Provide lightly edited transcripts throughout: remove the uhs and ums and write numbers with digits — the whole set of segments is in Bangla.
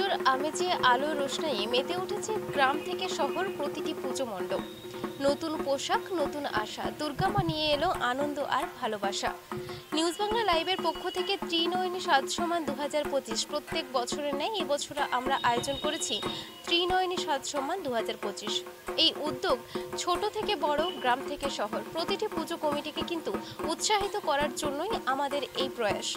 পুজোর আমেজে আলো রোশনাইয়ে মেতে উঠেছে গ্রাম থেকে শহর প্রতিটি পুজো মণ্ডপ। নতুন পোশাক, নতুন আশা, দুর্গামা নিয়ে এলো আনন্দ আর ভালোবাসা। নিউজ বাংলা লাইভের পক্ষ থেকে ত্রিনয়নী সাজ সম্মান 2025 প্রত্যেক বছরের ন্যায় এবছর আমরা আয়োজন করেছি ত্রিনয়নী সাজ সম্মান 2025। এই উদ্যোগ ছোট থেকে বড়, গ্রাম থেকে শহর প্রতিটি পুজো কমিটিকে কিন্তু উৎসাহিত করার জন্যই আমাদের এই প্রয়াস।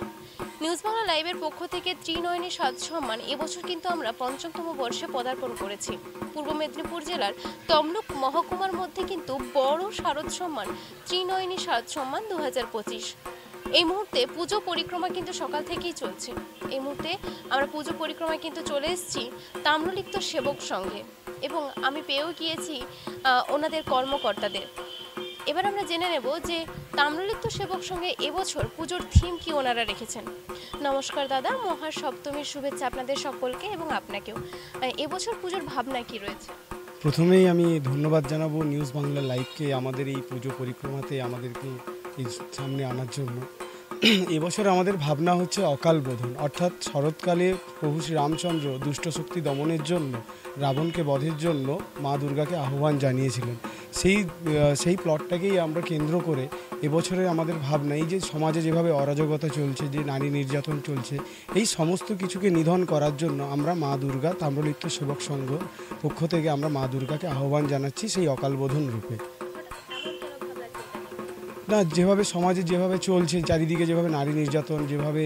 নিউজ বাংলা লাইভের পক্ষ থেকে ত্রিনয়নী সাজ সম্মান এবছর কিন্তু আমরা ৫ম বর্ষে পদার্পণ করেছি। পূর্ব মেদিনীপুর জেলার তমলুক মহকুমার মধ্যে কিন্তু বড় শারদ সম্মান ত্রিনয়নী সাজ সম্মান 2025। এই মুহূর্তে পুজো পরিক্রমা কিন্তু সকাল থেকেই চলছে। এই মুহূর্তে আমরা পুজো পরিক্রমায় কিন্তু চলে এসেছি তাম্রলিপ্ত সেবক সঙ্গে, এবং আমি পেয়েও গিয়েছি ওনাদের কর্মকর্তাদের। এবার আমরা জেনে নেব যে তাম্রলিপ্ত সেবক সঙ্গে এবছর পুজোর থিম কি ওনারা রেখেছেন। নমস্কার দাদা, মহা সপ্তমীর শুভেচ্ছা আপনাদের সকলকে এবং আপনাকেও। এবছর পুজোর ভাবনা কি রয়েছে? প্রথমেই আমি ধন্যবাদ জানাবো নিউজ বাংলা লাইভকে আমাদের এই পুজো পরিক্রমাতে আমাদেরকে এই সামনে আনার জন্য। এবছর আমাদের ভাবনা হচ্ছে অকাল বোধন, অর্থাৎ শরৎকালে প্রভু শ্রী রামচন্দ্র দুষ্ট শক্তি দমনের জন্য, রাবণকে বধের জন্য মা দুর্গাকে আহ্বান জানিয়েছিলেন। সেই প্লটটাকেই আমরা কেন্দ্র করে এবছরে আমাদের ভাবনা, এই যে সমাজে যেভাবে অরাজকতা চলছে, যে নারী নির্যাতন চলছে, এই সমস্ত কিছুকে নিধন করার জন্য আমরা মা দুর্গা তাম্রলিপ্ত সেবক সংঘ পক্ষ থেকে আমরা মা দুর্গাকে আহ্বান জানাচ্ছি সেই অকাল বোধন রূপে। না, যেভাবে সমাজে যেভাবে চলছে, চারিদিকে যেভাবে নারী নির্যাতন, যেভাবে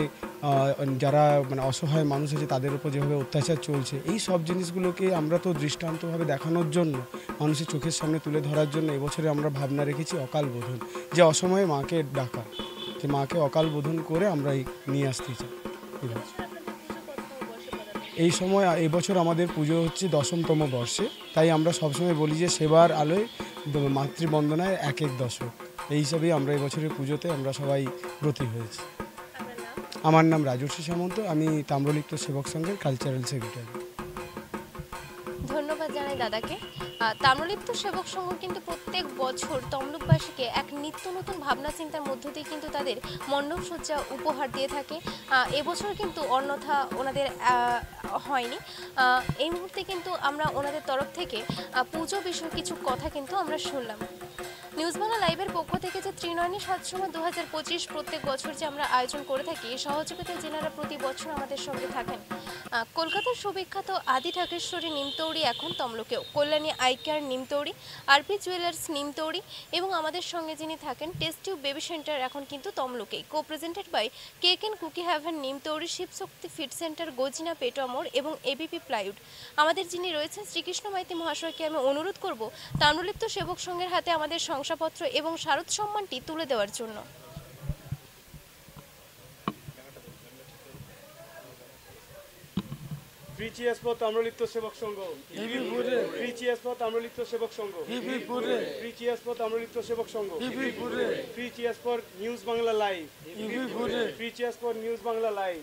যারা অসহায় মানুষ আছে তাদের উপর যেভাবে অত্যাচার চলছে, এই সব জিনিসগুলোকে আমরা তো দৃষ্টান্তভাবে দেখানোর জন্য, মানুষের চোখের সামনে তুলে ধরার জন্য এবছরে আমরা ভাবনা রেখেছি অকাল বোধন, যে অসময়ে মাকে ডাকা, যে মাকে অকাল বোধন করে আমরা নিয়ে আসতে চাই। এই সময় এবছর আমাদের পুজো হচ্ছে 10তম বর্ষে, তাই আমরা সবসময় বলি যে সেবার আলোয় মাতৃবন্দনায় এক দশক, এই হিসাবেই আমরা এবছরের পুজোতে আমরা সবাই ব্রতী হয়েছি। আমার নাম রাজর্ষি সামন্ত, আমি তাম্রলিপ্ত সেবক সংঘের কালচারাল সেক্রেটারি। ধন্যবাদ জানাই দাদাকে। তাম্রলিপ্ত সেবক সংঘ কিন্তু প্রত্যেক বছর তমলুকবাসীকে এক নিত্য নতুন ভাবনা চিন্তার মধ্য দিয়ে কিন্তু তাদের মণ্ডপ সজ্জা উপহার দিয়ে থাকে। এবছর কিন্তু অন্যথা ওনাদের হয়নি। এই মুহূর্তে কিন্তু আমরা ওনাদের তরফ থেকে পুজো বিষয়ে কিছু কথা কিন্তু আমরা শুনলাম। নিউজ বাংলা লাইভের পক্ষ থেকে যে ত্রিনয়নী সাজ সম্মান 2025 প্রত্যেক বছর যে আমরা আয়োজন করে থাকি, সহযোগিতায় যেনারা প্রতি বছর আমাদের সঙ্গে থাকেন, কলকাতার সুবিখ্যাত আদি ঢাকেশ্বরী নিমতৌড়ি এখন তমলুকেও, Kalyani I care Nimtouri, RP jewellers Nimtouri, এবং আমাদের সঙ্গে যিনি থাকেন টেস্ট টিউব বেবি সেন্টার এখন কিন্তু তমলুকেই, co-presented by cake and cookie haven Nimtouri, Shivshakti feed centre Gajina Petuamore এবং এবিপি প্লাইউড। আমাদের যিনি রয়েছেন শ্রীকৃষ্ণ মাইতি মহাশয়কে আমি অনুরোধ করব তাম্রলিপ্ত সেবক সংঘের হাতে আমাদের শংসাপত্র এবং শারদ সম্মানটি তুলে দেওয়ার জন্য। Free cheers for তাম্রলিপ্ত সেবক সংঘ। Free cheers for তাম্রলিপ্ত সেবক সংঘ। Free cheers for তাম্রলিপ্ত সেবক সংঘ। Free cheers for news Bangla live. Free cheers for news Bangla live.